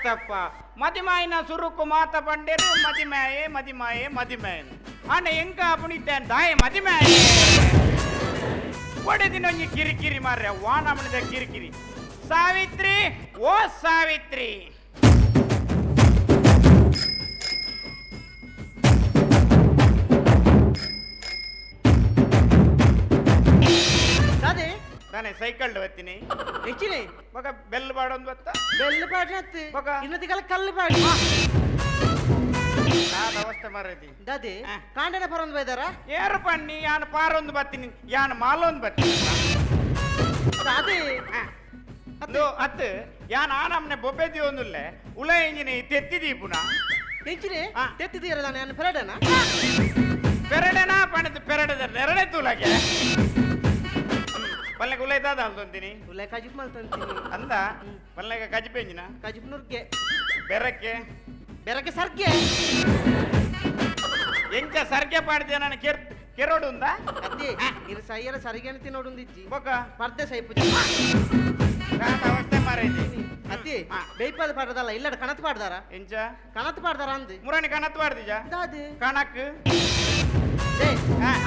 ಆತಪ್ಪ ಮದಿಮಾಯಿನ ಸುರುಕು ಮಾತ ಪಂಡೇರು ಮದಿಮಾಯೆ ಮದಿಮಾಯೆ ಮದಿಮಾಯ ಅಣ್ಣ ಎಂಕ ಪುಣಿತೇನ್ ದಾಯ ಮದಿಮಾಯೆ ಒಡೆದಿನೊಂಜಿ ಕಿರಿಕಿರಿ ಮಾರ್ರೆ ವಾಣಮಣದ ಕಿರಿಕಿರಿ ಸಾವಿತ್ರಿ ಓ ಸಾವಿತ್ರಿ ನಾನೇ ಸೈಕಲ್ ಬತ್ತೀನಿ ಹೆಚ್ಚಿನಿ ಬೊಕ ಬೆಲ್ ಬಾಡೊಂದು ಬತ್ತ ಬೆಲ್ಲ ಪಾಡಿ ಅತ್ತೆ ಬೊಕ ಇನ್ನೊಂದಿಗೆಲ್ಲ ಕಲ್ಲು ಪಾಡಿ ನಾದ ಅವಸ್ಥೆ ಮಾರದಿ ದಾದಿ ಕಾಂಡನ ಪರೊಂದು ಬೈದಾರ ಏರು ಪಣ್ಣಿ ಯಾನ್ ಪಾರೊಂದು ಬತ್ತೀನಿ ಯಾನ್ ಮಾಲೊಂದು ಬತ್ತೀನಿ ದಾದಿ ಅದು ಅತ್ತು ಯಾನ್ ಆ ನಮ್ನೆ ಬೊಬ್ಬೆದಿ ಒಂದುಲ್ಲೆ ಉಳ ಎಂಜಿನಿ ತೆತ್ತಿದಿ ಪುನಃ ಹೆಚ್ಚಿನಿ ತೆತ್ತಿದೀರ ನಾನು ಪೆರಡನ ಪೆರಡನ ಪಣದು ಪೆರಡದ ನೆರಡೆ ತೂಲಗೆ ಪಲ್ಲೆಗೆ ಉಲೈತಾದ ಅಂತೀನಿ ಉಲೈ ಕಜಿಪ್ ಮಲ್ತಂತೀನಿ ಅಂದ ಪಲ್ಲೆಗೆ ಕಜಿಪೆಂಜಿನ ಕಜಿಪ್ ನುರ್ಗೆ ಬೆರಕ್ಕೆ ಬೆರಕ್ಕೆ ಸರ್ಗೆ ಎಂಚ ಸರ್ಗೆ ಪಾಡ್ದೆ ನಾನು ಕೆರೋಡು ఉందా ಅದೇ ಇರು ಸೈಯರ ಸರಿಗೆನ ತಿನ್ನೋಡುಂದಿಜ್ಜಿ ಬೊಕ ಪರ್ದೆ ಸೈಪು ನಾದ ಅವಸ್ಥೆ ಮಾರೈತಿ ಅದೇ ಬೇಯ್ಪದ ಪಾಡದಲ್ಲ ಇಲ್ಲಡ ಕಣತ್ ಪಾಡ್ದಾರ ಎಂಚ ಕಣತ್ ಪಾಡ್ದಾರ ಅಂದ್ ಮುರಾಣಿ ಕಣತ್ ಪಾಡ್ದಿಜ ದಾದಿ ಕಣಕ್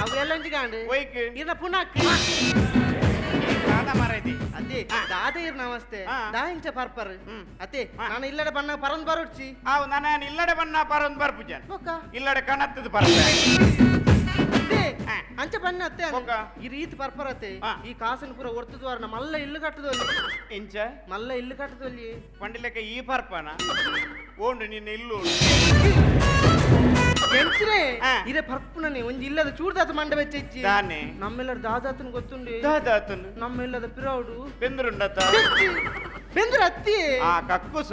ಅವು ಎಲ್ಲ ಒಂಜಿಗಾಂಡು ಒಯ್ಕ್ ಇರ್ನ ಪುನಕ್ ನಾದ ಮಾರೈತಿ ಅದೇ ದಾದ ಇರ್ ನಮಸ್ತೆ ದಾ ಇಂಚ ಪರ್ಪರ್ ಅದೇ ನಾನು ಇಲ್ಲಡ ಬಣ್ಣ ಪರಂದ್ ಬರೋಡ್ಚಿ ಅವು ನಾನು ಇಲ್ಲಡೆ ಬಣ್ಣ ಪರೊಂದು ಬರ್ಪುಜನ್ ಬೊಕ್ಕ ಇಲ್ಲಡೆ ಕಣತ್ತದ ಪರ್ಪೆ ಅಂಚ ಬಣ್ಣ ಅತ್ತೆ ಬೊಕ್ಕ ಈ ರೀತಿ ಪರ್ಪರ್ ಅತ್ತೆ ಈ ಕಾಸನ್ ಪೂರ ಒರ್ತದ್ವಾರ ಮಲ್ಲ ಇಲ್ಲು ಕಟ್ಟದಲ್ಲಿ ಇಂಚ ಮಲ್ಲ ಇಲ್ಲು ಕಟ್ಟದಲ್ಲಿ ಪಂಡಿಲಕ್ಕೆ ಈ ಪರ್ಪನ ಓಂಡು ನಿನ್ನ ಇಲ್ಲು ಎಂಚಿನೆ ಇದೇ ಪರ್ಪುನನೆ ಒಂಜಿ ಇಲ್ಲದ ಚೂಡ್ದಾತ ಮಂಡ ಬೆಚ್ಚಿ ದಾನೆ ನಮ್ಮೆಲ್ಲರ ದಾದಾತನ ಗೊತ್ತುಂಡಿ ದಾದಾತನು ನಮ್ಮೆಲ್ಲದ ಪಿರೌಡು ಬೆಂದ್ರುಂಡತ ಬೆಂದ್ರ ಅತ್ತಿ ಆ ಕಕ್ಕುಸ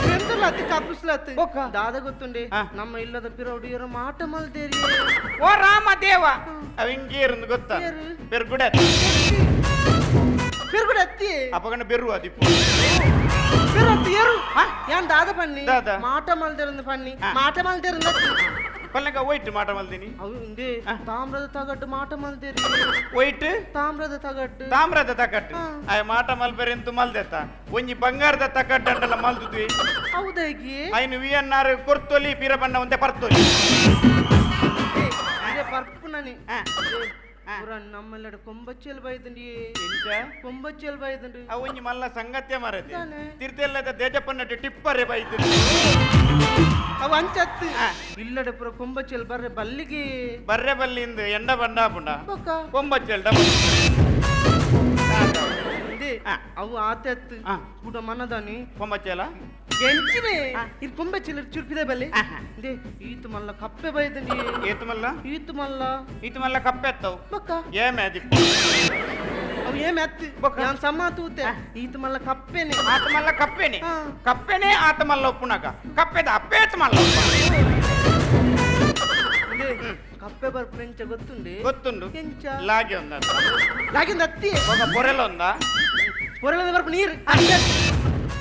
ಬೆಂದ್ರ ಅತ್ತಿ ಕಪ್ಪುಸ್ಲತ್ತಿ ದಾದ ಗೊತ್ತುಂಡಿ ನಮ್ಮ ಇಲ್ಲದ ಪಿರೌಡು ಇರೋ ಮಾಟ ಮಲ್ದೇರಿ ಓ ರಾಮ ದೇವ ಅವಿಂಗೆ ಇருந்து ಗೊತ್ತ ಬೆರ್ಗುಡ ಬೆರ್ಗುಡ ಅತ್ತಿ ಅಪಗಣ ಬೆರು ಅದಿಪ್ಪು ಬೆರತ್ತಿ ಏರು ಯಾನ್ ದಾದ ಪನ್ನಿ ದಾದ ಮಾಟ ಮಲ್ದೇರಂದು ಪನ್ನಿ ಮಾಟ ಮಲ್ದೇರಂದು ಪಲ್ಲೆಗ ವೈಟ್ ಮಾಟ ಮಲ್ದಿನಿ ಅವು ಇಂದೆ ತಾಮ್ರದ ತಗಟ್ಟು ಮಾಟ ಮಲ್ದೇರಿ ವೈಟ್ ತಾಮ್ರದ ತಗಟ್ಟು ಆಯ ಮಾಟ ಮಲ್ಬೇರೆ ಎಂತು ಮಲ್ದೆತ್ತ ಒಂಜಿ ಬಂಗಾರದ ತಗಟ್ಟು ಅಂಟಲ್ಲ ಮಲ್ದುದ್ವಿ ಹೌದಾಗಿ ಐನು ವಿಯನ್ನಾರು ಕೊರ್ತೊಲಿ ಪೀರ ಬಣ್ಣ ಒಂದೇ ಪರ್ತೊಲಿ ಪರ್ಪು ನನಿ ನಮ್ಮೆಲ್ಲಡ ಕೊಂಬಚ್ಚಲ್ ಬೈದಂಡಿ ಕೊಂಬಚ್ಚಲ್ ಬೈದಂಡಿ ಒಂಜಿ ಮಲ್ಲ ಸಂಗತ್ಯ ಮಾರದಿ ತಿರ್ತೆಲ್ಲದ ದೇಜಪ್ಪನ್ನಟ್ಟು ಟಿಪ್ಪರೆ ಬೈದು ಅವ ಅಂಚತ್ತು ಇಲ್ಲಡ ಪುರ ಕೊಂಬಚ್ಚಲ್ ಬರ್ರೆ ಬಲ್ಲಿಗೆ ಬರ್ರೆ ಬಲ್ಲಿಂದ ಎಂಡ ಬಂಡ ಪುಂಡ ಕೊಂಬಚ್ಚಲ್ ಡಬಲ್ ಅವು ಆತತ್ತು ಕೂಡ ಮನದಾನಿ ಕೊಂಬಚ್ಚಲ ಎಂಚಿನೆ ಇದು ಕೊಂಬಚ್ಚಲ ಚುರ್ಪಿದೆ ಬಲ್ಲಿ ಈತು ಮಲ್ಲ ಕಪ್ಪೆ ಬೈದಂಡಿ ಈತು ಮಲ್ಲ ಕಪ್ಪೆ ಎತ್ತವು ಬೊಕ್ಕ ಏಮೆ ಅದಿಪ್ಪ ಅವು ಏಮೆ ಅತ್ತಿ ನಾನು ಸಮ್ಮ ತೂತೆ ಈತು ಮಲ್ಲ ಕಪ್ಪೆನೆ ಆತ ಮಲ್ಲ ಕಪ್ಪೆನೆ ಆತ ಮಲ್ಲ ಒಪ್ಪುನಕ ಕಪ್ಪೆದ ಅಪ್ಪೇತ್ ಮಲ್ಲ ಕಪ್ಪೆ ಬರ್ಪು ಎಂಚ ಗೊತ್ತುಂಡು ಎಂಚ ಲಾಗಿ ಒಂದ ಲಾಗಿಂದ ಅತ್ತಿ ఒక పొరెలొంద పొరెల ಬರ್ಪು ನೀರು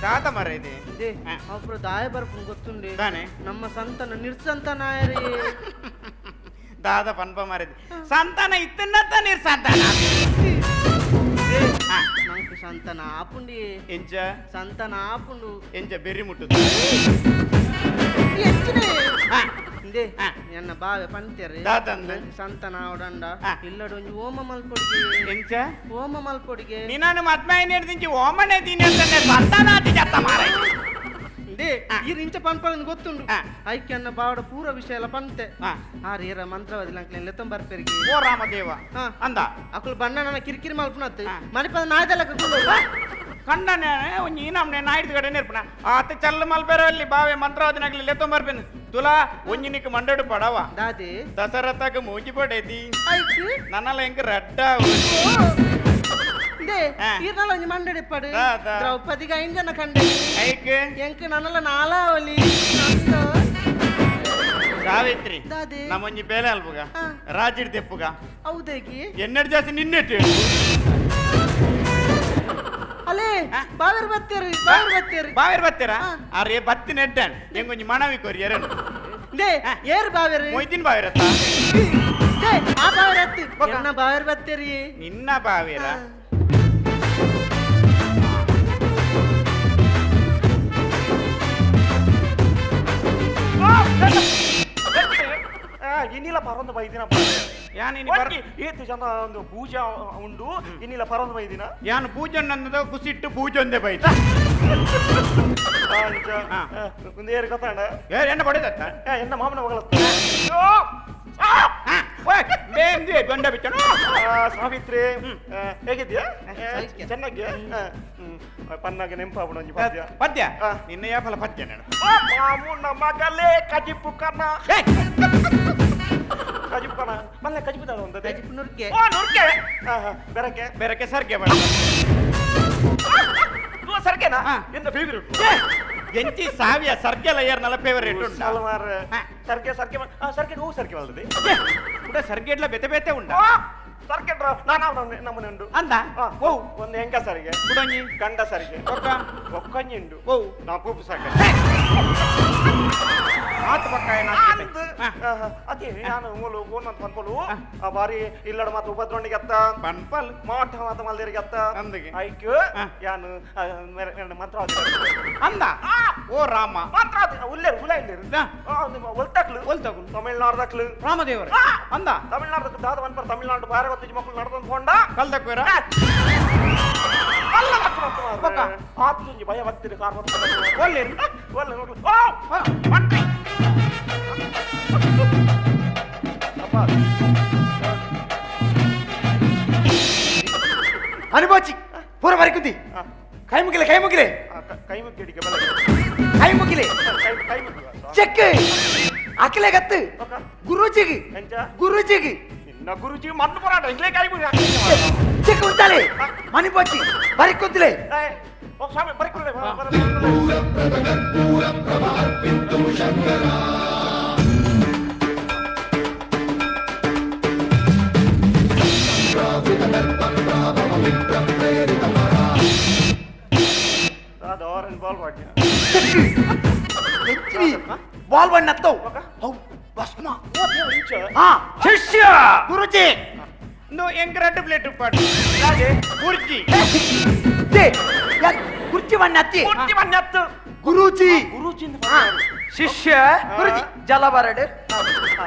ದಾತ ಮರೈದೆ ಅಪ್ರ ದಾಯ ಬರ್ಪು ಗೊತ್ತುಂಡಿ ತಾನೆ ನಮ್ಮ ಸಂತಾನ ನಿರ್ಸಂತಾನಾಯರಿ ದಾದ ಪನ್ಪ ಮರೈದೆ ಸಂತಾನ ಇತ್ತನ್ನತ್ತ ನಿರ್ಸಂತಾನ ನಂಗೆ ಸಂತಾನ ಆಪುಂಡಿ ಎಂಚ ಸಂತಾನ ಆಪುಂಡು ಎಂಚ ಬೆರಿ ಮುಟ್ಟುದು ಎನ್ನ ಬಾವೆ ಪಂತೇರಿ ಸಂತಾನ ಅವಡಂಡ ಇಲ್ಲಡ ಒಂಜಿ ಓಮ ಮಲ್ಪೊಡಿಗೆ ಎಂಚ ಓಮ ಮಲ್ಪೊಡಿಗೆ ನೀನು ಮದ್ಮಾಯಿ ನೇಡ್ದಿಂಚಿ ಓಮನೆ ದೀನಿ ಅಂತಂದ್ರೆ ಸಂತಾನ ಆತಿ ಜತ್ತ ಮಾರೈ ಈ ಇಂಚ ಪನ್ಪಳಂದು ಗೊತ್ತುಂಡು ಐಕ್ಯ ಅನ್ನ ಬಾವಡ ಪೂರ ವಿಷಯ ಎಲ್ಲ ಪಂತೆ ಆರೇರ ಮಂತ್ರವಾದಿ ನಂಕ್ಲೆ ಲೆತ್ತಂ ಬರ್ಪೆರಿಗೆ ಓ ರಾಮದೇವ ಅಂದ ಅಕುಲು ಬಣ್ಣ ನನ್ನ ಕಿರಿಕಿರಿ ಮಲ್ಪುನತ್ತೆ ಮಣಿಪದ ನಾಯ್ದಲ್ಲ ಕಂಡನೆ ಒಂಜಿ ನಮ್ನೆ ನಾಯ್ದು ಕಡೆ ನೆರ್ಪಣ ಆತ ಚಲ್ಲ ಮಲ್ಪೆರಲ್ಲಿ ಬಾವೆ ಮಂತ್ರವಾದಿ ನಂಕ್ಲೆ ಲೆತ್ತಂ ಬರ್ಪೆನು ತುಲಾ ಒಂಜಿನಿಕ್ ಮಂಡಡು ಪಡವ ದಾದಿ ದಸರತಕ ಮೂಜಿ ಪಡೇದಿ ನನ್ನಲ್ಲ ಎಂಕ ರಡ್ಡ ಈರ್ನಲ್ಲ ಒಂಜಿ ಮಂಡಡಿ ಪಡು ದ್ರೌಪದಿಗ ಇಂಜನ ಕಂಡೆ ಐಕೆ ಎಂಕ ನನ್ನಲ್ಲ ನಾಲಾವಲಿ ಸಾವಿತ್ರಿ ದಾದಿ ನಮ್ಮೊಂಜಿ ಬೇಲೆ ಅಲ್ಪುಗ ರಾಜಿಡ್ ತೆಪ್ಪುಗ ಹೌದೇಗಿ ಎನ್ನೆರಡು ಜಾಸ್ತಿ ನಿನ್ನೆಟ್ಟು ಅಲೇ ಬಾವೇರ್ ಬತ್ತೀರಾ ಅರೆ ಬತ್ತಿ ನೆಡ್ಡನ್ ಎಂಗೊಂಜಿ ಮಣವಿ ಕೊರಿ ಎರಡು ಏರ್ ಬಾವೇರ್ ಮೊಯ್ತಿನ ಬಾವಿರತ್ತ ಆ ಬಾವೇರತ್ತಿ ಎನ್ನ ಬಾವೇರ್ ಬತ್ತೀರಿ ನಿನ್ನ ಬಾವಿರ ಪರಂದು ಬೈದಿನ ಯಾನ್ ಇನಿ ಏತು ಜನ ಒಂದು ಪೂಜಾ ಉಂಡು ಇನ್ನಿಲ್ಲ ಪರಂದು ಬೈದಿನ ಯಾನ್ ಪೂಜನ್ ಅನ್ನದ ಕುಸಿಟ್ಟು ಪೂಜೊಂದೆ ಬೈತ ಒಂದು ಏರು ಕತ್ತಾಂಡ ಎನ್ನ ಬಡಿದತ್ತ ಎನ್ನ ಮಾಮನ ಮಗಳ ಬೇಂದಿ ಗಂಡ ಬಿಚ್ಚನು ಸಾವಿತ್ರಿ ಹೇಗಿದ್ಯಾ ಚೆನ್ನಾಗಿಯಾ ಪನ್ನಾಗ ನೆಂಪಾವಣ ಒಂಜಿ ಪದ್ಯ ಪದ್ಯ ನಿನ್ನ ಯಾಪಲ ಪದ್ಯ ನಾನು ಮಾಮೂನ ಮಗಲೇ ಕಜಿಪು ಕನ್ನ ಕಜಿಪು ಕನ್ನ ಮಲ್ಲೆ ಕಜಿಪು ದಾದ ಒಂದದೆ ಕಜಿಪು ನುರ್ಕೆ ಓ ನುರ್ಕೆ ಬೆರಕೆ ಬೆರಕೆ ಸರ್ಗೆ ಬೇಡ ತೂ ಸರ್ಕೆನಾ ಎಂತ ಫೇವರೇಟ್ ಎಂಚಿ ಸಾವಿಯ ಸರ್ಗೆ ಲಯರ್ ನಲ ಫೇವರೇಟ್ ಉಂಟು ಸಲ್ವಾರ್ ಸರ್ಗೆ ಸರ್ಗೆ ಸರ್ಗೆ ಹೂ ಸರ್ಗೆ ವಲ್ದದೆ ಕೂಡ ಸರ್ಗೆ ಇಡ್ಲ ಬೆತೆ ಬೆತೆ ಉಂಟ ಸರ್ಗೆ ನಾನು ನಮ್ಮನೆ ಉಂಡು ಅಂದ ಓ ಒಂದು ಹೆಂಗ ಸರಿಗೆ ಕುಡಂಜಿ ಗಂಡ ಸರಿಗೆ ಒಕ್ಕ ಒಕ್ಕಂಜಿ ಉಂಡು ಓ ನಾ ಪೂಪು ಸಾಕ ಆತ ಪಕ್ಕ ಅದೇ ನಾನು ಮೂಲು ಗೋನಂತ ಪನ್ಪಲು ಆ ಬಾರಿ ಇಲ್ಲಡ ಮಾತು ಉಪದ್ರೋಣಿಗೆ ಅತ್ತ ಪನ್ಪಲ್ ಮಾಟ ಮಾತ ಮಲ್ದೇರಿಗೆ ಅತ್ತ ಅಂದಿಗೆ ಐಕ್ ಯಾನು ಮಂತ್ರ ಅಂದ ಓ ರಾಮ ಮಂತ್ರ ಉಲ್ಲೇರು ಹುಲ ಇಲ್ಲೇರು ಒಲ್ತಕ್ಲು ಒಲ್ತಕ್ಲು ತಮಿಳ್ನಾಡ್ದಕ್ಲು ರಾಮದೇವರ ಅಂದ ತಮಿಳ್ನಾಡ್ದಕ್ಕೆ ದಾದ ಒನ್ಪರ್ ತಮಿಳ್ನಾಡು ಬಾರೆ ಗೊತ್ತಿಜ್ಜಿ ಮಕ್ಕಳು ನಡ್ಕೊಂಡು ಹೋಂಡ ಕಲ್ದಕ್ವೇರ ಅಲ್ಲ ಆತುಂಜಿ ಭಯ ಭಕ್ತಿರಿ ಕಾರ್ ಒಳ್ಳೆ ಒಳ್ಳೆ ನೋಡ್ಲು ಓ ಮಂತ್ರಿ ಅನುಭವಿಸಿ ಪೂರ ಬರಿಕುಂದಿ ಕೈ ಮುಗಿಲೆ ಕೈ ಮುಗ್ಗಿಡಿಗೆ ಬಲ ಕೈ ಮುಗಿಲೆ ಕೈ ಮುಗ್ಗುವ ಚೆಕ್ ಅಕಲೆ ಗತ್ತು ಗುರೂಜಿಗೆ ಎಂಚ ಗುರೂಜಿಗೆ ನಿನ್ನ ಗುರುಜಿ ಮಣ್ಣು ಪರಾಟ ಇಂಗ್ಲೇ ಕೈ ಮುಗಿ ಚೆಕ್ ಉಂಟಾಲೆ ಮನಿ ಪೋಚಿ ಬರಿಕುಂದಿಲೆ ಓ ಸ್ವಾಮಿ ಬರಿಕೊಳ್ಳೆ ಬಾಲ್ ಬಾಡ್ಯ ಬಾಲ್ ಬಣ್ಣ ಹೌ ಭಸ್ಮ ಹಾ ಶಿಷ್ಯ ಗುರುಜಿ ಎಂಗ್ ರೆಡ್ ಪ್ಲೇಟ್ ಪಾಡು ಗುರ್ಜಿ ಕುರ್ಚಿ ಬಣ್ಣ ಹತ್ತಿ ಕುರ್ಚಿ ಬಣ್ಣ ಹತ್ತು ಗುರೂಜಿ ಗುರುಜಿ ಶಿಷ್ಯ ಗುರುಜಿ ಜಲ ಬರಡು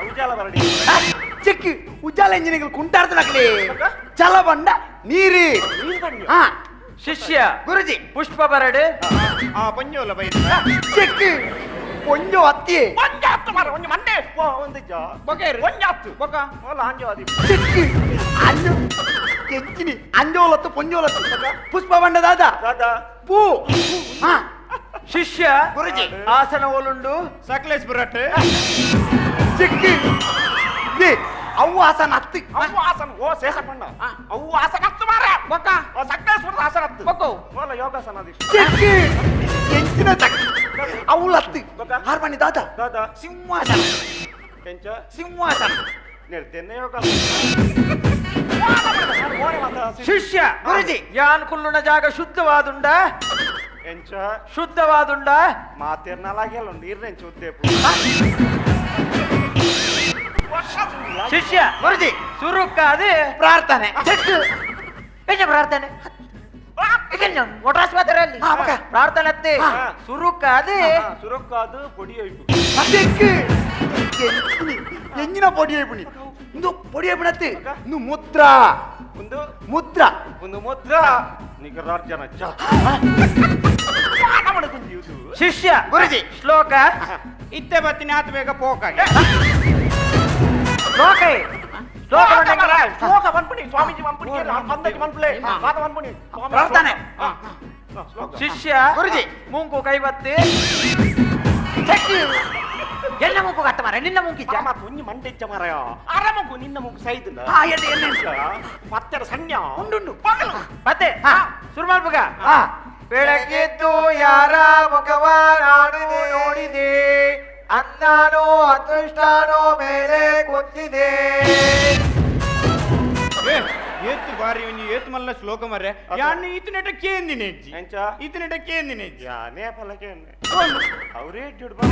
ಉಜಾಲ ಬರಡಿ ಚೆಕ್ ಉಜಾಲ ಇಂಜಿನಿಯರ್ ಕುಂಟಾಡ್ತಾನಕ್ಲಿ ಜಲ ಬಂಡ ನೀರು ಹಾ ಶಿಷ್ಯ ಗುರುಜಿ ಪುಷ್ಪ ಬರಡು ಆ ಪಂಜೋಲ ಬೈದ ಚೆಕ್ ಕೊಂಜು ಹತ್ತಿ ಒಂಜಾತ್ತು ಮಾರ ಒಂಜ ಮಂಡೆ ಒಂದಿಜ್ಜ ಬೊಕೇರು ಒಂಜಾತ್ತು ಬೊಕ ಓಲ ಅಂಜೋ ಅದಿ ಚೆಕ್ ಅಂಜು ಎಂಚಿನಿ ಅಂಜೋಲತ್ತು ಪೊಂಜೋಲತ್ತು ಪುಷ್ಪ ಬಂಡ ದಾದ ದಾದಾ ಪೂ ಹಾ ಶಿಷ್ಯ ಗುರುಜಿ ಆಸನ ಓಲುಂಡು ಸಕಲೇಶ್ ಬುರಟ್ ಚೆಕ್ ಅವು ಆಸನ ಹತ್ತಿ ಅವು ಆಸನ ಓ ಶೇಷಪಣ್ಣ ಅವು ಆಸನ ಹತ್ತು ಮಾರ ಬೊಕ ಸಕಲೇಶ್ವರದ ಆಸನ ಹತ್ತು ಬೊಕೋ ಓಲ ಯೋಗಾಸನ ಅದಿ ಚೆಕ್ ಎಂಚಿನ ಅವಳು ಹತ್ತಿ ಹಾರ್ಮಣಿ ದಾದ ದಾದಾ ಸಿಂಹಾಸನ ಕೆಂಚ ಸಿಂಹಾಸನ ನೆಡ್ತೇನೆ ಶಿಷ್ಯ ಗುರುಜಿ ಯಾನ್ ಕುಲ್ಲುನ ಜಾಗ ಶುದ್ಧವಾದುಂಡ ಎಂಚ ಶುದ್ಧವಾದುಂಡ ಮಾತೇರ್ನಲಾಗೆಲ್ಲ ನೀರ್ನೆಂಚು ಉದ್ದೇಪು ಶಿಷ್ಯ ಗುರುಜಿ ಸುರುಕಾದಿ ಪ್ರಾರ್ಥನೆ ಪೆಂಜ ಪ್ರಾರ್ಥನೆ ಒಟ್ರಾಸ್ಪತ್ರೆಯಲ್ಲಿ ಪ್ರಾರ್ಥನೆ ಅತ್ತೆ ಸುರುಕಾದಿ ಸುರಕ್ಕಾದು ಪೊಡಿ ಹೋಯ್ತು ಎಂಜಿನ ಪೊಡಿ ಐಪುಣಿ ಇಂದು ಪೊಡಿ ಐಪುಣತ್ತೆ ಇಂದು ಮುದ್ರ ಒಂದು ಮುದ್ರ ಒಂದು ಮುದ್ರ ನಿಗರಾರ್ಜನ ಶಿಷ್ಯ ಗುರುಜಿ ಶ್ಲೋಕ ಇತ್ತೆ ಬತ್ತಿನ ಆತ ಬೇಗ ಪೋಕಾಗೆ ಶ್ಲೋಕ ಶ್ಲೋಕ ಬಂದ್ಬಿಡಿ ಸ್ವಾಮೀಜಿ ಬಂದ್ಬಿಡಿ ಬಂದಕ್ಕೆ ಬಂದ್ಬಿಳೆ ಮಾತ ಬಂದ್ಬಿಡಿ ಪ್ರಾರ್ಥನೆ ಶಿಷ್ಯ ಗುರುಜಿ ಮುಂಕು ಕೈಬತ್ತಿ ಎಲ್ಲ ಮುಂಕು ಕಟ್ಟ ಮಾರ ನಿನ್ನ ಮುಂಕಿಚ್ಚ ಕುഞ്ഞു ಮಂಡೆಚ್ಚ ಮರಯ ಅರಮಗು ನಿನ್ನ ಮುಗು ಸೈದಿಲ್ಲ ಪತ್ತರ ಸಣ್ಣ ಉಂಡುಂಡು ಮತ್ತೆ ಶುರು ಮಾಡ್ಬೇಕ ಬೆಳಗ್ಗೆದ್ದು ಯಾರ ಮುಖವ ನಾನು ನೋಡಿದೆ ಅಂದಾನೋ ಅದೃಷ್ಟಾನೋ ಮೇಲೆ ಗೊತ್ತಿದೆ ಏತು ಬಾರಿ ಒಂಜಿ ಏತು ಮಲ್ಲ ಶ್ಲೋಕ ಮರ್ರೆ ಯಾನ್ ಈತನೆಟ ಕೇಂದಿನ ಹೆಜ್ಜಿ ಎಂಚ ಈತನೆಟ ಕೇಂದಿನ ಹೆಜ್ಜಿ ಯಾನೇ ಫಲಕ್ಕೆ ಅವರೇ ದುಡ್ಡು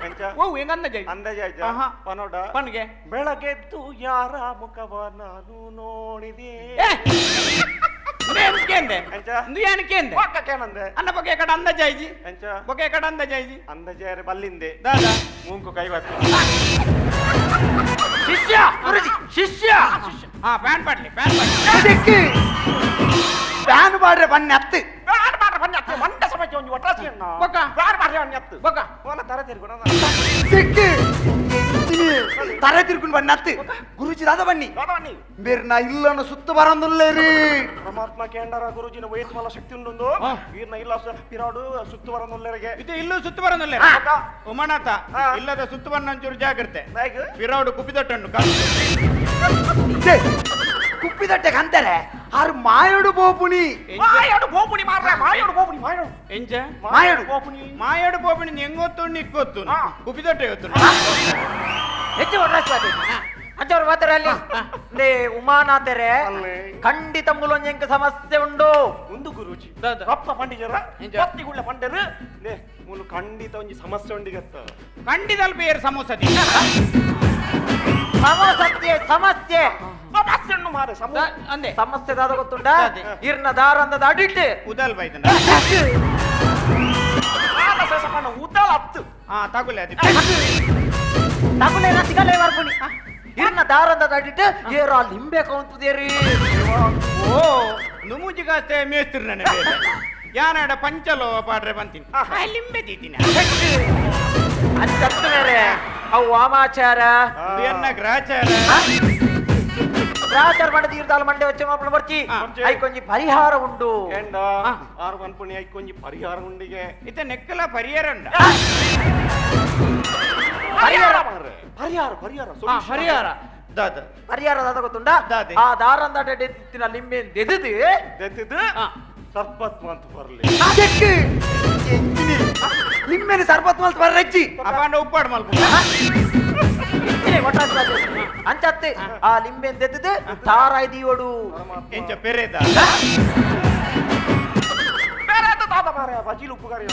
ಎಂಚ ಓ ಹೆಂಗ ಅಂದಾಜ ಅಂದಾಜ ಪನೋಡ ಪನ್ಗೆ ಬೆಳಗ್ಗೆದ್ದು ಯಾರ ಮುಖವ ನಾನು ನೋಡಿದೆ ಕೇಂದೆ ಎಂಚ ಇಂದು ಏನು ಕೇಂದೆ ಕೇನಂದೆ ಅನ್ನ ಬಗೆ ಕಡ ಅಂದಾಜಾಯ್ಜಿ ಎಂಚ ಬಗೆ ಕಡ ಅಂದಾಜಾಯ್ಜಿ ಅಂದಾಜಾರೆ ಬಲ್ಲಿಂದೆ ದಾದಾ ಮುಂಕು ಕೈ ಬರ್ತದೆ ಶಿಷ್ಯ ಗುರುಜಿ ಶಿಷ್ಯ ಹಾ ಪ್ಯಾನ್ ಪಾಡ್ಲಿ ಪ್ಯಾನ್ ಪಾಡ್ಲಿ ಅದಕ್ಕೆ ಫ್ಯಾನ್ ಬಾಡ್ರೆ ಬನ್ನಿ ಹತ್ತು ಬ್ಯಾಡ್ ಮಾಡ್ರೆ ಬನ್ನಿ ಅತ್ತೆ ಮಂಡೆ ಸಮಕ್ಕೆ ಒಂದು ಒಟ್ರಾಸಿ ಅಣ್ಣ ಬೊಕ್ಕ. ಬ್ಯಾಡ್ ಮಾಡ್ರೆ ಬನ್ನಿ ಅತ್ತು ಬೊಕ್ಕ. ಓನ ತರ ತಿರ್ಕೊಣ ಸಿಕ್ಕಿ ತಲೆ ತಿರ್ಕೊಂಡು ಬನ್ನಿ ಹತ್ತು ಗುರುಜಿ ದಾದ ಬನ್ನಿ ಬನ್ನಿ ಬೇರೆ ನಾ ಇಲ್ಲನ ಸುತ್ತ ಬರಂದುಲ್ಲೇರಿ ಪರಮಾತ್ಮ ಕೇಂದ್ರ ಗುರುಜಿನ ವಯಸ್ಮಲ ಶಕ್ತಿ ಉಂಡು ಹಾ. ಈರ್ನ ಇಲ್ಲ ಪಿರಾಡು ಸುತ್ತು ಬರನುಲ್ಲರಿಗೆ ಇದು ಇಲ್ಲೂ ಸುತ್ತು ಬರೋದಿಲ್ಲ ಬೊಕ್ಕ. ಉಮನಾಥ ಹಾ. ಇಲ್ಲದ ಸುತ್ತು ಬನ್ನಂಚೂರು ಜಾಗ್ರತೆ ಬ್ಯಾಗ್ ಪಿರೌಡು ಕುಪಿದೊಟ್ಟನ್ನು ಕುಪ್ಪಿದಟ್ಟೆಗೆ ಅಂತಾರೆ ಆರು ಮಾಯೋಡು ಬೋಪುನಿ ಮಾಯೋಡು ಬೋಪುನಿ ಮಾರ್ರೆ ಮಾಯೋಡು ಬೋಪುನಿ ಮಾಯೋಡು ಎಂಚ ಮಾಯೋಡು ಬೋಪುನಿ ಮಾಯೋಡು ಪೋಪಿನಿ ಎಂಗೊತ್ತು ನಿಕ್ಕೊತ್ತು ಹಾ. ಕುಪಿದೊಟ್ಟೆ ಗೊತ್ತು ಹೆಚ್ಚು ಒಟ್ರಾಸ್ವಾದಿ ಅಂಚವ್ರು ಮಾತಾಡಲ್ಲಿ ಲೇ ಉಮಾನಾಥರೇ ಅಲ್ಲೇ ಖಂಡಿತ ಮೂಲೊಂಜೆಂಕ ಸಮಸ್ಯೆ ಉಂಡು ಒಂದು ಗುರುಜಿ ದಾದ. ರಪ್ಪ ಪಂಡಿಜರ ಎಂಜ? ಪತ್ತಿಗುಳ್ಳ ಪಂಡರು ಲೇ ಮೂಲು ಖಂಡಿತ ಒಂಜಿ ಸಮಸ್ಯೆ ಉಂಡಿಗತ್ತ ಖಂಡಿತಲ್ ಬೇರೆ ಸಮೋಸದಿ ಸಮಸ್ಯೆ ಸಮಸ್ಯೆ ಸಮಸ್ಯೆ ಉಂಡು ಮಾರೆ ಅಂದೆ ಸಮಸ್ಯೆ ದಾದ ಗೊತ್ತುಂಡ ಅದೇ. ಇರ್ನ ದಾರಂದದ ಅಡಿಟ್ ಉದಲ್ ಬೈದನ ಸೇಸಪಣ್ಣ ಉದ್ದಾಲ ಹತ್ತು ಹಾ ತಗೊಳ್ಳಿ ಅದು ತಗುಲೇನ ಸಿಗಲೇ ಬರ್ಬುನಿ ಇರ್ನ ದಾರಂದದ ಅಡಿಟ್ ಏರ ಲಿಂಬೆ ಕೌಂತದೇರಿ ಓ ನುಮುಜಿಗಾಸ್ತೆ ಮೇಸ್ತಿರ್ ನನ್ನ ಬೇರೆ ಯಾನಾಡ ಪಂಚಲೋ ಪಾಡ್ರೆ ಬಂತೀನಿ ಲಿಂಬೆ ದೀತಿನ ಅಂಚತ್ತು ಬೇರೆ ಅವು ವಾಮಾಚಾರ ಎನ್ನ ಗ್ರಾಚಾರ ರಾಚಾರ ಮಾಡಿ ತೀರ್ದಾಲ ಮಂಡೆ వచ్చే ಮಾಪನ ಬರ್ಚಿ ಹಾ. ಐ ಕೊಂಚಿ ಪರಿಹಾರ ಉಂಡು ಎಂಡ ಆರು ಅನ್ಪುಣಿ ಐಕೊಂಜಿ ಪರಿಹಾರ ಉಂಡಿಗೆ ಇತ್ತ ನೆಕ್ಕಲ ಪರಿಹಾರ ಉಂಡ ಪರಿಹಾರ ಮಾರ್ರೆ ಪರಿಹಾರ ಪರಿಹಾರ solution. ಪರಿಹಾರ ದಾದ ಪರಿಹಾರ ದಾದ ಗೊತ್ತುಂಡ ದಾದೆ. ಆ ದಾರಂದ ಎತ್ತಿನ ಲಿಂಬೆ ದೆದದು ದೆತ್ತಿದ್ದು ಸರ್ಪತ್ಮ ಅಂತ ಬರ್ಲಿ ಅದಕ್ಕೆ ನಿಮ್ಮೇಲೆ ಸರ್ಬತ್ ಮಲ್ತ್ ಬರ್ರಜ್ಜಿ ಅಪಾಂಡ ಉಪ್ಪಾಡು ಮಲ್ಪ ಅಂಚತ್ತೆ ಆ ಲಿಂಬೆ ದೆದದು ತಾರಾಯ್ ದೀವಡು ಎಂಚ ಪೆರೇದ ಬೇರೆ ಅಂತ ತಾತ ಮಾರ್ರೆ ಬಜಿಲ್ ಉಪ್ಪು ಕರಿ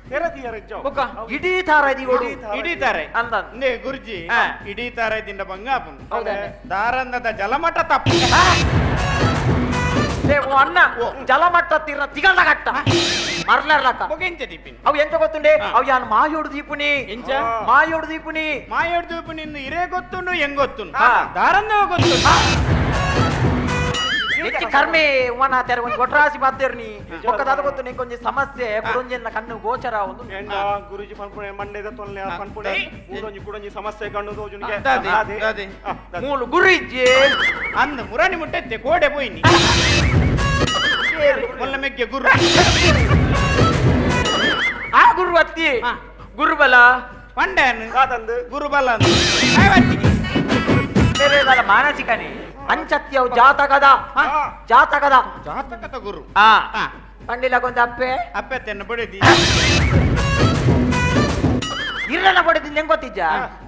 ತೆರದಿಯರ ಬೊಕ್ಕ. ಇಡೀ ತಾರಾಯ್ ದೀವಡು ಹಿಡಿತಾರೆ ಅಂದ ಅಂದೆ ಗುರುಜಿ ಹಾ. ಇಡೀ ತಾರದಿಂದ ಬಂಗಾಪುನ್ ಹೌದಾ? ದಾರಂದದ ಜಲಮಟ್ಟ ತಪ್ಪು ಅನ್ನ ಜಲಮಟ್ಟ ತೀರ್ನ ತಿಗಲ್ದ ಕಟ್ಟ ಮರ್ಲರ್ಲಕ್ಕ ಬೊಗೆಂಚ ದೀಪಿನ್ ಅವು ಎಂತ ಗೊತ್ತುಂಡೆ ಹಾ. ಅವು ಯಾನ್ ಮಾಯೋಡು ದೀಪುನಿ ಎಂಚ ಮಾಯೋಡು ದೀಪುನಿ ಮಾಯೋಡ್ ದೂಪು ನಿಂದು ಇರೇ ಗೊತ್ತುಂಡು ಹೆಂಗೊತ್ತುಂಡು ಹಾ. ದಾರಂದ ಗೊತ್ತುಂಡು ಹೆಚ್ಚಿ ಕರ್ಮೆ ಉಮನ ತೆರ ಒಂದು ಗೊಟ್ರಾಸಿ ಬಾದ್ದೇರ್ನಿ ಒಕ್ಕದಾದ ಗೊತ್ತು ನೀ ಕೊಂಚ ಸಮಸ್ಯೆ ಬುಡೊಂಜೆನ್ನ ಕಣ್ಣು ಗೋಚರ ಒಂದು ಎಂಡ ಗುರುಜಿ ಪನ್ಪುಣೆ ಮಂಡೆದ ತೊಲ್ಲೆ ಪನ್ಪುಣೆ ಮೂರೊಂಜಿ ಕುಡೊಂಜಿ ಸಮಸ್ಯೆ ಕಣ್ಣು ತೋಜುನಿಗೆ ದಾದೆ, ದಾದೆ. ಮೂಲು ಗುರು ಇಜ್ಜೆ ಅಂದ ಮುರಾಣಿ ಮುಟ್ಟೆತ್ತೆ ಕೋಡೆ ಪೋಯ್ನಿ ಮೊಲ್ಲ ಮೆಗ್ಗೆ ಗುರು ಆ ಗುರು ಅತ್ತಿ ಹಾ. ಗುರುಬಲ ಪಂಡನು ಕಾದಂದು ಗುರುಬಲ ಐವತ್ತಿಗೆ ಬೇರೆದಲ್ಲ ಮಾನಸಿಕನೇ ಅಂಚತ್ತಿ ಅವು ಜಾತಕದ ಹಾ. ಜಾತಕದ ಜಾತಕದ ಗುರು ಆ ಹಾ. ಪಂಡಿಲ ಕೊಂಚ ಅಪ್ಪೆ ಅಪ್ಪೆತ್ತನ್ನು ಬಡಿದಿ ಇರ್ರನ ಪಡೆದಿ ಹೆಂಗ್ ಗೊತ್ತಿಜ್ಜ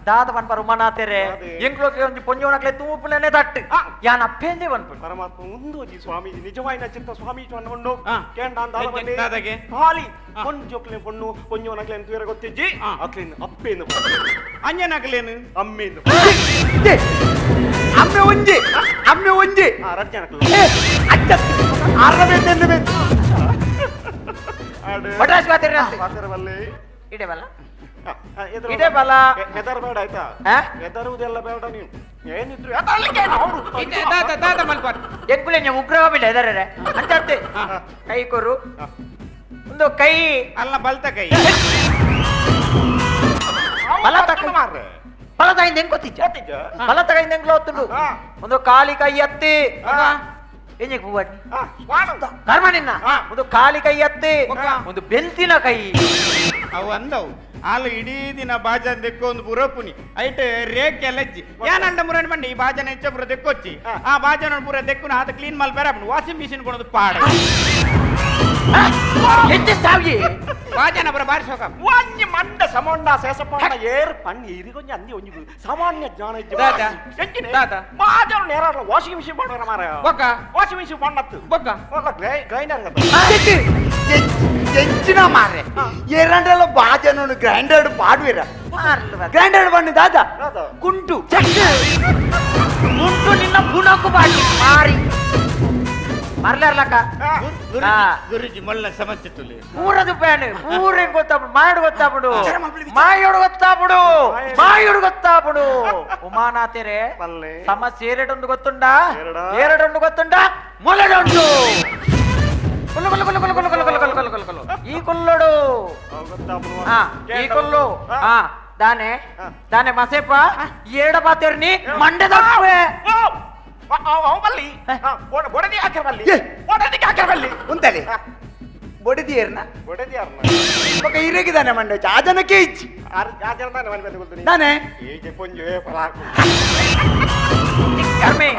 ದಾದ ಪನ್ಪರು ಉಮನಾತೆರೆ ಅದೇ. ಎಂಕ್ಲೋಕೆ ಒಂದು ಪೊಂಜೋನಕ್ಲೆ ತೂಪುಲನೆ ತಟ್ಟು ಯಾನ್ ಅಪ್ಪೆಂದೇ ಪನ್ಪರು ಪರಮಾತ್ಮ ಮುಂದೋಜಿ ಸ್ವಾಮೀಜಿ ನಿಜವಾಯಿನ ಚಿತ್ತ ಸ್ವಾಮೀಜಿ ಅನ್ಕೊಂಡು ಹಾ. ಕೇಂದ್ರ ದಾದಗೆ? ಖಾಲಿ ಪೊಂಜೋಕ್ಲೆ ಪೊಣ್ಣು ಪೊಂಜೋನಕ್ಲೆ ಅಂತ ಗೊತ್ತಿಜ್ಜಿ ಹಾ. ಅಕ್ಲೇನು ಅಪ್ಪೇನು ಅಂಜನಕಲೇನು ಅಮ್ಮೇನು ಅಮ್ಮೆ ಒಂಜಿ ಅಮ್ಮೆ ಒಂಜಿ ರಜ್ಜನಕ್ಲೆ ಅಜ್ಜ ಅರ್ಧಬೇಕು ಎನ್ನಬೇಕು ಬಟಾಸ್ ಬಾತಿರ ಪಾತ್ರವಲ್ಲಿ ಇಡೆ ಬಲ್ಲ ಎದುರು ಇದೇ ಬಲ. ಹೆದರ್ ಬೇಡ ಆಯ್ತಾ ಹಾ? ಹೆದರುವುದೆಲ್ಲ ಬೇಡ ನೀವು ಏನಿದ್ರು ದಾದ ಮಲ್ಪಾಟ್ ಎಂಕುಲೆ ನೀವು ಉಗ್ರವ ಬಿಡ ಎದರರೆ ಅಂಚತ್ತೆ ಕೈ ಕೊರು ಒಂದು ಕೈ ಅಲ್ಲ ಬಲ್ತ ಕೈ ಬಲ ತಕ್ಕ ಮಾರ್ರೆ ಬಲತಾಯಿಂದ ಹೆಂಗ್ ಗೊತ್ತಿಜ್ಜ ಗೊತ್ತಿಜ್ಜ ಬಲತ ಕೈಯಿಂದ ಹೆಂಗ್ ಹೊತ್ತುಂಡು ಹಾ. ಒಂದು ಕಾಲಿ ಕೈ ಎತ್ತಿ ಹಾ. ಎಂಜೆ ಹೂವಡ್ಡಿ ಸ್ವಾಣ ಕರ್ಮ ನಿನ್ನ ಹಾ. ಒಂದು ಕಾಲಿ ಕೈ ಎತ್ತಿ ಒಕ್ಕ. ಒಂದು ಬೆಲ್ತಿನ ಕೈ ಅವು ಅಂದವು ಆಲು ಇಡೀ ದಿನ ಬಾಜನ್ ದೆಕ್ಕು ಒಂದು ಪುರಪುನಿ ಐಟ್ ರೇಖೆ ಲಜ್ಜಿ ಏನಂಡ ಮುರಣ ಬಂಡಿ ಈ ಬಾಜನ ಹೆಚ್ಚ ಪುರ ದೆಕ್ಕೊಚ್ಚಿ ಆ ಬಾಜನ ಪುರ ದೆಕ್ಕುನ ಆತ ಕ್ಲೀನ್ ಮಲ್ ಬೇರೆ ವಾಷಿಂಗ್ ಮಿಷಿನ್ ಕೊಡೋದು ಪಾಡ ಹೆಚ್ಚು ಸಾವಿಗೆ ಬಾಜನ ಪುರ ಬಾರಿ ಸೋಕ ಒಂಜಿ ಮಂಡ ಸಮೊಂಡ ಸೇಸಪಂಡ ಏರ್ ಪಣ್ಣಿ ಇರಿಗೊಂಜಿ ಅಂದಿ ಒಂಜಿ ಸಾಮಾನ್ಯ ಜ್ಞಾನ ಇಜ್ಜಿ ದಾದ. ಎಂಚಿನೆ ದಾದ. ಮಾಜನ ನೇರಾಡ ವಾಷಿಂಗ್ ಮಿಷಿನ್ ಮಾಡೋಣ ಮಾರ ಬೊಕ್ಕ ವಾಷಿಂಗ್ ಮಿಷಿನ್ ಪಣ್ಣತ್ತು ಬೊಕ್ಕ ಒಲ್ಲ ಗ್ರೈಂಡರ್ ಅದಕ್ಕೆ ಎಂಚಿನ ಮಾರೆ ಎರಡೆಲ್ಲ ಬಾಜನೋನು ಗ್ರೈಂಡರ್ ಪಾಡ್ವಿರ ಗ್ರೈಂಡರ್ ಬನ್ನಿ ದಾದ ದಾದ. ಕುಂಟು ಉಂಟು ನಿನ್ನ ಗುಣಕು ಬಾಟಿ ಮಾರಿ ಮರ್ಲಾರ್ಲಕ್ಕ ಗುರುಜಿ ಮೊಲ್ಲ ಸಮಸ್ಯೆ ತುಲಿ ಪೂರದು ಪ್ಯಾನ್ ಪೂರ ಗೊತ್ತಾಬಿಡು ಮಾಯೋಡು ಗೊತ್ತಾಬಿಡು ಮಾಯೋಡು ಗೊತ್ತಾಬಿಡು ಮಾಯೋಡು ಗೊತ್ತಾಬಿಡು ಉಮಾನಾಥೆರೆ ಪಲ್ಲೆ ಸಮಸ್ಯೆ ಎರಡೊಂದು ಗೊತ್ತುಂಡ ಎರಡ? ಎರಡೊಂದು ಗೊತ್ತುಂಡ ಮೊಲಡೊಂದು ಕೊಲ್ಲು ಕೊಲ್ಲು ಕೊಲ್ಲು ಕೊಲ್ಲು ಕೊಲ್ಲು ಕೊಲ್ಲು ಕೊಲ್ಲು ಕೊಲ್ಲು ಕೊಲ್ಲು ಕೊಲ್ಲು ಈ ಕೊಲ್ಲೋಡು ಹಾ ಈ ಕೊಲ್ಲು ಹಾ ದಾನೆ ದಾನೆ ಮಸೇಪ ಏಡ ಬಾತೇರ್ನಿ ಮಂಡ್ಯದ ಬಲ್ಲಿ ಬೊಡದಿ ಹಾಕಿ ಬಲ್ಲಿ ಏ. ಬೊಡದಿ ಹಾಕಿ ಬಲ್ಲಿ ಉಂತಲೆ ಬೊಡಿದಿಯರ್ನ ಬೊಡದಿ ಯಾರನ್ನ ಪಕ್ಕ ಇರೇಗಿದಾನೆ ಮಂಡ ಆ ಜನಕ್ಕೆ ಇಚ್ಚಿ ಯಾಜನ ಮನೆ ಬಂದು ಗೊತ್ತು ನಾನೇ ಹೀಗೆ ಕೊಂಜೆ ಪರಾಕು ಕರ್ಮೆ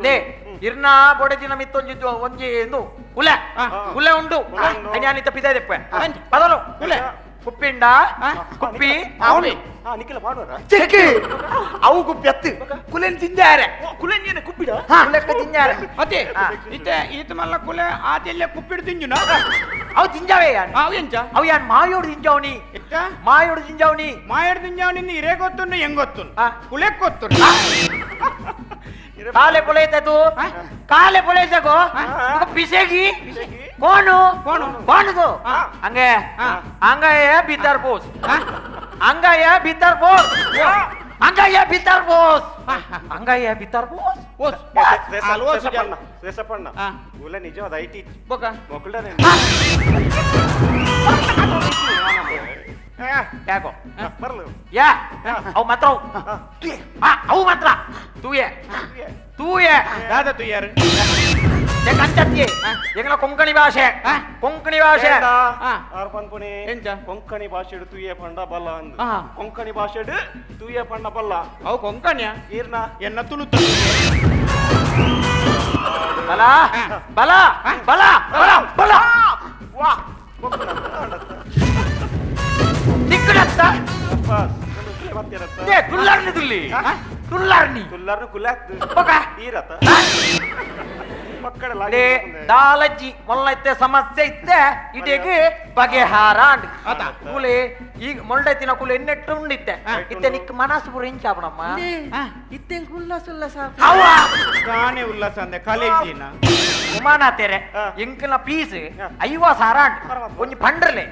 ಲೇ ಇರ್ನ ಬೊಡೆದಿನ ಮಿತ್ತೊಂಜಿದ್ದು ಒಂಜಿ ಎಂದು ಉಲೆ ಉಲೆ ಉಂಡು ಅನ್ಯಾನಿತ ಪಿದೆ ದೆಪ್ಪೆ ಪದಲು ಉಲೆ ಕುಪ್ಪಿಂಡ ಕುಪ್ಪಿ ಅವನಿ ನಿಖಿಲ ಮಾಡುವರ ಚೆಕ್ಕೆ ಅವು ಗುಪ್ಪೆತ್ತು ಕುಲೆನ್ ತಿಂದಾರೆ ಕುಲೆಂಜಿನ ಕುಪ್ಪಿಡ ಕುಲೆಕ್ಕ ತಿಂಜಾರೆ ಅದೇ ಈತ ಮಲ್ಲ ಕುಲೆ ಆತೆಲ್ಲ ಕುಪ್ಪಿಡು ತಿಂಜುನ ಅವು ತಿಂಜಾವೆ ಯಾನ್ ಅವು ಎಂಚ ಅವು ಯಾನ್ ಮಾಯೋಡು ತಿಂಜಾವನಿ ಎತ್ತ ಮಾಯೋಡು ತಿಂಜಾವನಿ ಮಾಯಡ್ ತಿಂಜಾವನಿಂದ ಇರೇ ಗೊತ್ತುಂಡು ಹೆಂಗ್ ಗೊತ್ತುಂಡು ಕುಲೆಕ್ ಗೊತ್ತುಂಡು ಕಾಲೆ ಪೊಲೈತದು ಕಾಲೆ ಪೊಲೈತಗೋ ಪಿಸೆಗಿ ಕೋನು ಕೋನು. ಕೋನುದು ಹಂಗೆ ಹಂಗಾಯ ಬಿದ್ದಾರ್ ಬೋಸ್ ಹಂಗಾಯ ಬಿದ್ದಾರ್ ಬೋಸ್ ಹಂಗಾಯ ಬಿದ್ದಾರ್ ಬೋಸ್ ಹಂಗಾಯ ಬಿದ್ದಾರ್ ಬೋಸ್ ಓಸ್ ರೇಸಪ್ಪಣ್ಣ ಹಾ. ಉಲೆ ನಿಜವಾದ ಐಟಿ ಬೊಕ ಮೊಕ್ಕಳನೆ ಯಾಕೋ ಬರ್ಲು ಯಾ ಅವು ಮಾತ್ರ ಅವು ಮಾತ್ರ ತೂಯೆ ತೂಯೆ ದಾದ ತು ಯಾರು ಕಂಚತ್ತಿ ಎಂಗ್ಲ ಕೊಂಕಣಿ ಭಾಷೆ ಕೊಂಕಣಿ ಭಾಷೆ ಪನ್ಪುನಿ ಎಂಚ? ಕೊಂಕಣಿ ಭಾಷೆ ತೂಯೆ ಪಂಡ ಬಲ್ಲ ಅಂದ್ ಹಾ. ಕೊಂಕಣಿ ಭಾಷೆ ತೂಯೆ ಪಂಡ ಬಲ್ಲ ಅವು ಕೊಂಕಣ್ಯ ಈರ್ನ ಎನ್ನ ತುಳುತ್ತು ಬಲ ಬಲ ಬಲ ಬಲ ಬಲ ವಾ ನಿಕ್ಕಡತ್ತ ಮತ್ತೆ ತುಲ್ಲಾರ್ನಿ ತುಲ್ಲಿ ತುಲ್ಲಾರ್ನಿ ತುಲ್ಲಾರು ಕುಲಾತ್ ಬೊಕ ಈರತ್ತ ಮಕ್ಕಳ ಲೇ ದಾಲಜ್ಜಿ ಮೊಲ್ಲ ಇತ್ತೆ ಸಮಸ್ಯೆ ಇತ್ತೆ ಇಡೆಗೆ ಬಗೆಹಾರ ಆತ. ಕೂಲೆ ಈಗ ಮೊಳ್ಳೆತ್ತಿನ ಕೂಲೆ ಎನ್ನೆಟ್ಟು ಉಂಡಿತ್ತೆ ಇತ್ತೆ ನಿಕ್ ಮನಸ್ಸು ಪೂರ ಇಂಚಾಪಣಮ್ಮ ಇತ್ತೆಂಗ್ ಉಲ್ಲಾಸ ಉಲ್ಲಾಸ ಅವ ಕಾಣೆ ಉಲ್ಲಾಸ ಅಂದೆ ಕಾಲೇಜಿನ ಉಮಾನಾತೆರೆ ಹಾ. ಎಂಕಲ್ನ ಪೀಸ್ ಐವಾ ಸಾರಾಂಡ್ ಒಂಜಿ ಪಂಡ್ರಲೆ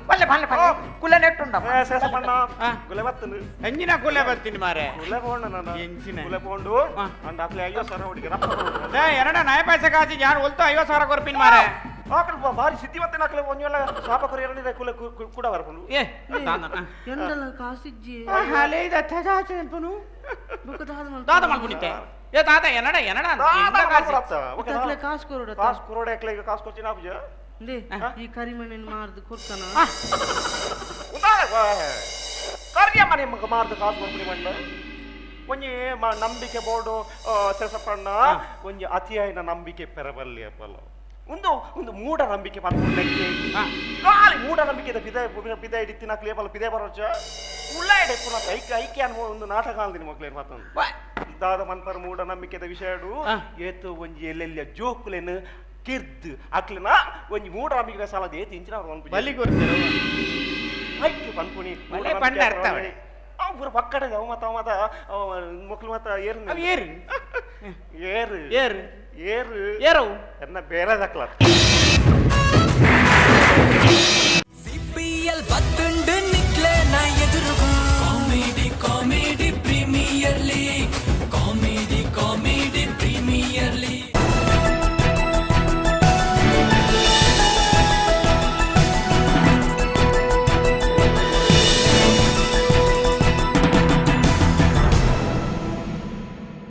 ಪಲ್ಲೆ ಪಲ್ಲೆ ಪಲ್ಲೆ ಕುಲೆ ನೆಟ್ಟುಂಡಮ್ಮ ಸೇಸಪ್ಪಣ್ಣ ಹಾ. ಗುಲೆ ಬತ್ತನು ಎಂಜಿನ ಕುಲೆ ಬರ್ತೀನಿ ಮಾರೆ ಗುಲೆ ಪೋಂಡ ನಾನು ಎಂಚಿನ ಗುಲೆ ಪೋಂಡು ಹಾ. ಅಂಡ್ ಅಕ್ಲೆ 50,000 ಹುಡುಗಿ ರಪ್ಪ ಎರಡ ನಾಯ ಪೈಸೆ ಕಾಸಿ ಯಾರು ಹೊಲ್ತು 50,000 ಕೊರ್ಪಿನ್ ಮಾರೆ ಆಕಲ್ ಬಾರಿ ಸಿದ್ಧಿವಂತ ನಕ್ಲೆ ಒಂಜೆಲ್ಲ ಶಾಪ ಕೊರಿ ಎರಡಿದೆ ಕುಲೆ ಕೂಡ ಬರ್ಕೊಂಡು ಏ ಎಂಡಲ ಕಾಸಿಜ್ಜಿ ಹಾಲೆ ಇದ ತಜಾಚೆಂಪನು ಬೊಕ ದಾದ ಮಾಡ್ಕೊಂಡಿತ್ತೆ ಏ ತಾತ ಎನಡ ಎನಡ ಎಂತ ಕಾಸಿ ಕಾಸು ಕೊರೋಡ ಕಾಸ್ ಕುರೋಡೆ ಅಕ್ಲೆ ಈಗ ಕಾಸ್ ಕೊಚ್ಚಿನ ಅಬ್ಜ ಲೇ ಈ ಕರಿಮಣ್ಣಿನ ಮಾರ್ದು ಕೊಡ್ತಾನ ಕಾರ್ಯಮ್ಮ ನಿಮಗೆ ಮಾರ್ದ ಕಾಸು ಬರ್ಬಿಡಿ ಮಣ್ಣ ಒಂಜಿ ನಂಬಿಕೆ ಬೋರ್ಡು ಸೇಸಪ್ಪಣ್ಣ ಒಂಜಿ ಅತಿಯಾಯಿನ ನಂಬಿಕೆ ಪೆರಬಲ್ಲಿ ಅಪ್ಪಲ್ಲ ಒಂದು ಮೂಢ ನಂಬಿಕೆ ಬರ್ಕೊಂಡಕ್ಕೆ ಖಾಲಿ ಮೂಢ ನಂಬಿಕೆ ಬಿದ ಹಿಡಿತಿನ ಕ್ಲೇಪಲ್ಲ ಪಿದೆ ಬರೋಚ ಉಳ್ಳಾಡೆ ಪುನಃ ಐಕ್ಯ ಅನ್ನೋ ಒಂದು ನಾಟಕ ಅಂದಿನಿ ಮಕ್ಳೇನು ಮತ್ತೊಂದು ದಾದ ಮನ್ಪರ ಮೂಢ ನಂಬಿಕೆದ ವಿಷಯಡು ಏತು ಒಂಜಿ ಎಲ್ಲೆಲ್ಲ ಜೋಕುಲೆನು ಕಿರ್ದು ಅಕ್ಲಿನ ಒಂಜಿ ಮೂಢ ನಂಬಿಕೆ ಸಾಲದ ಏತು ಇಂಚಿನ ಅವ್ರು ಬಲಿ ಕೊಡ್ತೀರ ಐಕ್ಯ ಪನ್ಪುನಿ ಒಳ್ಳೆ ಪಂಡ ಅರ್ಥವಳೆ ಅವ್ರ ಪಕ್ಕಡೆ ಅವ ಮತ್ತ ಮಕ್ಳು ಮತ್ತ ಏರು ಅವ್ ಏರು ಏರು ಏರು ಏರು ಏರವು ಎನ್ನ ಬೇರೆ ದಕ್ಲ